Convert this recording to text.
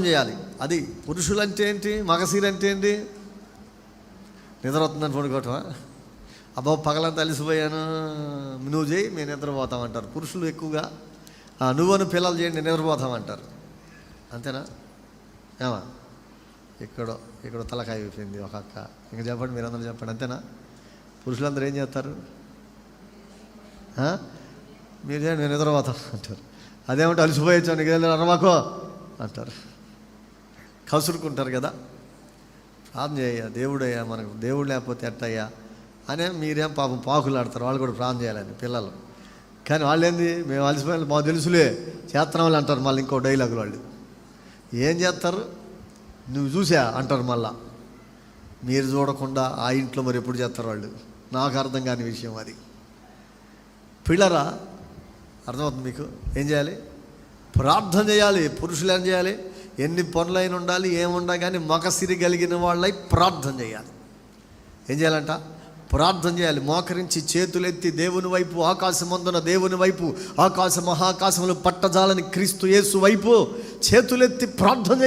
చేయాలి. అది పురుషులు అంటే ఏంటి, మగసీరు అంటే ఏంటి? నిద్ర వస్తుందని పడుకోవటమా? అబ్బా పగలంతా అలిసిపోయాను, నువ్వు చేయి మేము నిద్రపోతామంటారు పురుషులు ఎక్కువగా. నువ్వను పిల్లలు చేయండి నిద్రపోతామంటారు. అంతేనా? ఏమా ఇక్కడ తలకాయ అయిపోయింది ఒక అక్క. ఇంకా చెప్పండి, మీరందరూ చెప్పండి. అంతేనా? పురుషులందరూ ఏం చేస్తారు? మీరు చేయండి నేను నిద్రపోతాను అంటారు. అదేమంటే అలసిపోయొచ్చు నీకు అరమాకో అంటారు, కసురుకుంటారు కదా. ప్రార్థన చేయ, దేవుడయ్యా మనకు దేవుడు లేకపోతే ఎట్టయ్యా అనే మీరేం పాపం పాకులు ఆడతారు. వాళ్ళు కూడా ప్రార్థన చేయాలని పిల్లలు. కానీ వాళ్ళు ఏంది, మేము అలసిపోయిన మాకు తెలుసులే చేస్తున్నాం వాళ్ళు అంటారు. మళ్ళీ ఇంకో డైలాగులు వాళ్ళు ఏం చేస్తారు, నువ్వు చూసా అంటారు. మళ్ళా మీరు చూడకుండా ఆ ఇంట్లో మరి ఎప్పుడు చేస్తారు వాళ్ళు? నాకు అర్థం కాని విషయం అది. పిల్లరా, అర్థమవుతుంది మీకు? ఏం చేయాలి? ప్రార్థన చేయాలి. పురుషులు ఏం చేయాలి? ఎన్ని పనులైన ఉండాలి ఏముండా కానీ మగసిరి కలిగిన వాళ్ళై ప్రార్థన చేయాలి. ఏం చేయాలంట? ప్రార్థన చేయాలి. మోకరించి చేతులెత్తి దేవుని వైపు, ఆకాశమందున దేవుని వైపు, ఆకాశ మహాకాశములు పట్టజాలని క్రీస్తు యేసు వైపు చేతులెత్తి ప్రార్థన చేయాలి.